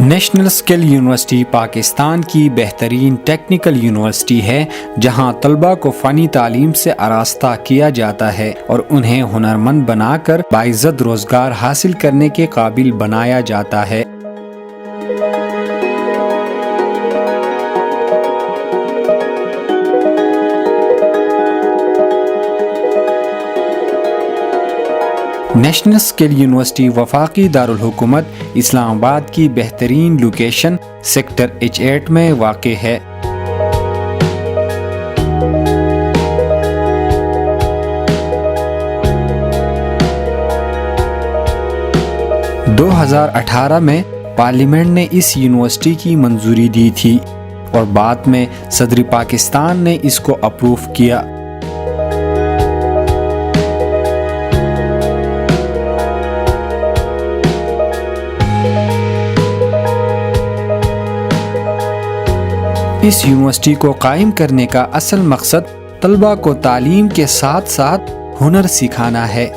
National skill university Pakistan کی بہترین technical university ہے جہاں طلباء کو فنی تعلیم سے آراستہ کیا جاتا ہے اور انہیں ہنرمند بنا کر باعزت روزگار حاصل کرنے کے قابل بنایا جاتا ہے۔ نیشنل اسکل یونیورسٹی وفاقی دارالحکومت اسلام آباد کی بہترین لوکیشن سیکٹر H8 میں واقع ہے۔ دو 2018 میں پارلیمنٹ نے اس یونیورسٹی کی منظوری دی تھی اور بعد میں صدر پاکستان نے اس کو اپروو کیا۔ اس یونیورسٹی کو قائم کرنے کا اصل مقصد طلباء کو تعلیم کے ساتھ ساتھ ہنر سکھانا ہے۔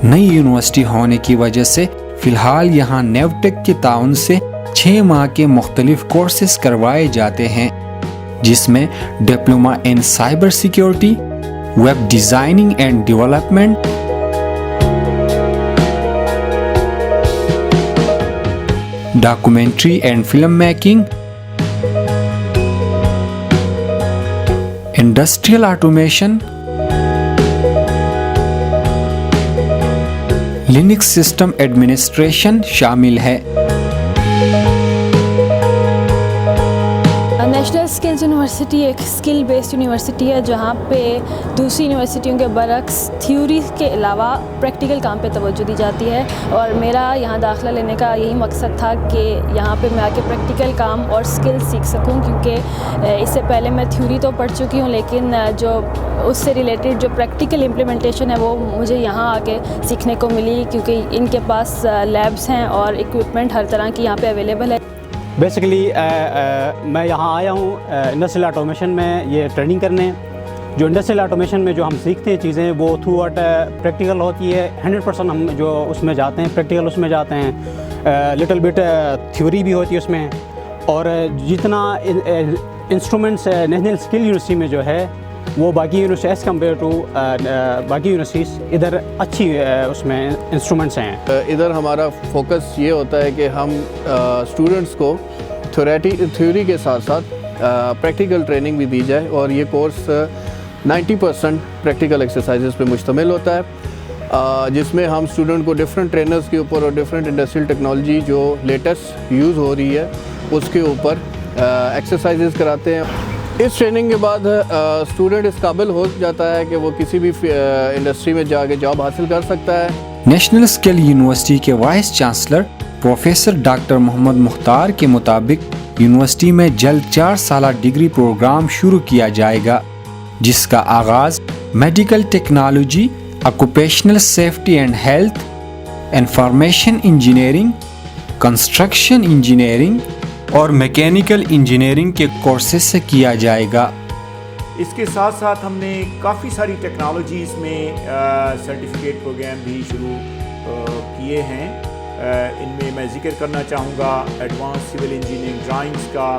نئی یونیورسٹی ہونے کی وجہ سے فی الحال یہاں نیوٹیک کے تعاون سے 6 ماہ کے مختلف کورسز کروائے جاتے ہیں، جس میں diploma in cyber security, web designing and development, documentary and film making, industrial automation, Linux system administration شامل ہے۔ نیشنل اسکلز یونیورسٹی ایک اسکل بیسڈ یونیورسٹی ہے جہاں پہ دوسری یونیورسٹیوں کے برعکس تھیوری کے علاوہ پریکٹیکل کام پہ توجہ دی جاتی ہے، اور میرا یہاں داخلہ لینے کا یہی مقصد تھا کہ یہاں پہ میں آ کے پریکٹیکل کام اور اسکل سیکھ سکوں، کیونکہ اس سے پہلے میں تھیوری تو پڑھ چکی ہوں لیکن جو اس سے ریلیٹڈ جو پریکٹیکل امپلیمنٹیشن ہے وہ مجھے یہاں آ کے سیکھنے کو ملی، کیونکہ ان کے پاس لیبس ہیں اور اکوپمنٹ ہر طرح کی یہاں پہ اویلیبل ہے۔ بیسیکلی میں یہاں آیا ہوں انڈسٹریل آٹومیشن میں یہ ٹریننگ کرنے۔ جو انڈسٹریل آٹومیشن میں جو ہم سیکھتے ہیں چیزیں وہ تھرو آؤٹ پریکٹیکل ہوتی ہے، 100% ہم جو اس میں جاتے ہیں پریکٹیکل اس میں جاتے ہیں، لٹل بٹ تھیوری بھی ہوتی ہے اس میں، اور جتنا انسٹرومنٹس نیشنل اسکل یونیورسٹی میں جو ہے وہ باقی یونیورسٹی ایز کمپیئر ٹو باقی یونیورسٹیز ادھر اچھی اس میں انسٹرومنٹس ہیں۔ ادھر ہمارا فوکس یہ ہوتا ہے کہ ہم اسٹوڈنٹس کو تھیوری کے ساتھ ساتھ پریکٹیکل ٹریننگ بھی دی جائے، اور یہ کورس 90% پریکٹیکل ایکسرسائزز پہ مشتمل ہوتا ہے، جس میں ہم اسٹوڈنٹ کو ڈفرینٹ ٹرینرز کے اوپر اور ڈفرینٹ انڈسٹریل ٹیکنالوجی جو لیٹسٹ یوز ہو رہی ہے اس کے اوپر ایکسرسائزز کراتے ہیں۔ اس ٹریننگ کے بعد اسٹوڈنٹ اس قابل ہو جاتا ہے کہ وہ کسی بھی انڈسٹری میں جا کے جاب حاصل کر سکتا ہے۔ نیشنل اسکل یونیورسٹی کے وائس چانسلر پروفیسر ڈاکٹر محمد مختار کے مطابق یونیورسٹی میں جلد 4 سالہ ڈگری پروگرام شروع کیا جائے گا، جس کا آغاز medical technology, occupational safety and health, information engineering, construction engineering اور میکینیکل انجینئرنگ کے کورسز سے کیا جائے گا۔ اس کے ساتھ ساتھ ہم نے کافی ساری ٹیکنالوجیز میں سرٹیفکیٹ پروگرام بھی شروع کیے ہیں۔ ان میں میں ذکر کرنا چاہوں گا ایڈوانس سول انجینئرنگ ڈرائنگز کا،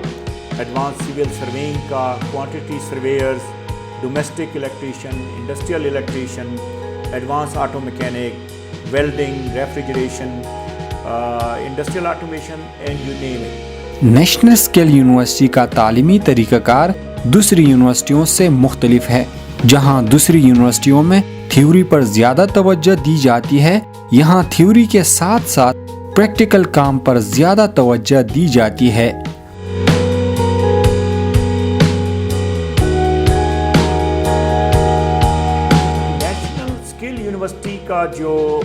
ایڈوانس سول سرویئنگ کا، quantity surveyors, domestic electrician, industrial electrician, advance auto mechanic, welding, refrigeration, industrial automation and you name it. National skill university کا تعلیمی طریقہ کار دوسری یونیورسٹیوں سے مختلف ہے۔ جہاں دوسری یونیورسٹیوں میں تھیوری پر زیادہ توجہ دی جاتی ہے، یہاں تھیوری کے ساتھ ساتھ پریکٹیکل کام پر زیادہ توجہ دی جاتی ہے۔ نیشنل اسکل یونیورسٹی کا جو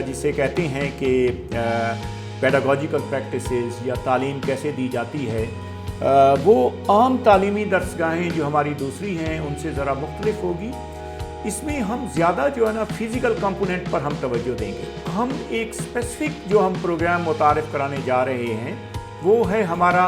جسے کہتے ہیں کہ پیڈاگوجیکل پریکٹسز یا تعلیم کیسے دی جاتی ہے، وہ عام تعلیمی درسگاہیں جو ہماری دوسری ہیں ان سے ذرا مختلف ہوگی۔ اس میں ہم زیادہ جو ہے نا فزیکل کمپوننٹ پر ہم توجہ دیں گے۔ ہم ایک اسپیسیفک جو ہم پروگرام متعارف کرانے جا رہے ہیں وہ ہے ہمارا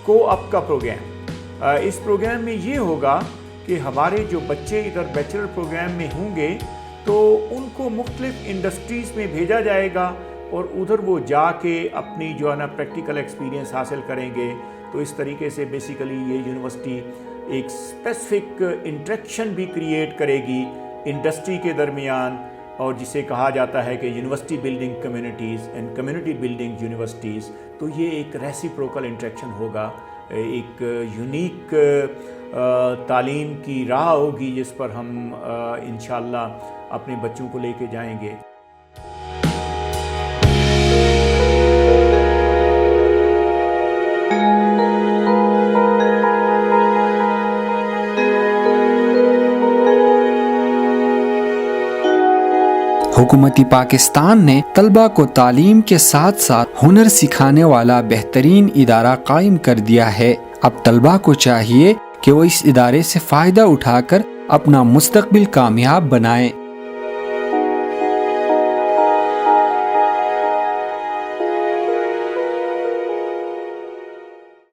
کو اپ کا پروگرام۔ اس پروگرام میں یہ ہوگا کہ ہمارے جو بچے ادھر بیچلر پروگرام میں ہوں گے تو ان کو مختلف انڈسٹریز میں بھیجا جائے گا اور ادھر وہ جا کے اپنی جو ہے نا پریکٹیکل ایکسپیرینس حاصل کریں گے. تو اس طریقے سے بیسیکلی یہ یونیورسٹی ایک اسپیسیفک انٹریکشن بھی کریٹ کرے گی انڈسٹری کے درمیان, اور جسے کہا جاتا ہے کہ university building communities and community building universities. تو یہ ایک ریسیپروکل انٹریکشن ہوگا, ایک یونیک تعلیم کی راہ ہوگی جس پر ہم انشاءاللہ اپنے بچوں کو لے کے جائیں گے. حکومت پاکستان نے طلبہ کو تعلیم کے ساتھ ساتھ ہنر سکھانے والا بہترین ادارہ قائم کر دیا ہے. اب طلبہ کو چاہیے کہ وہ اس ادارے سے فائدہ اٹھا کر اپنا مستقبل کامیاب بنائیں.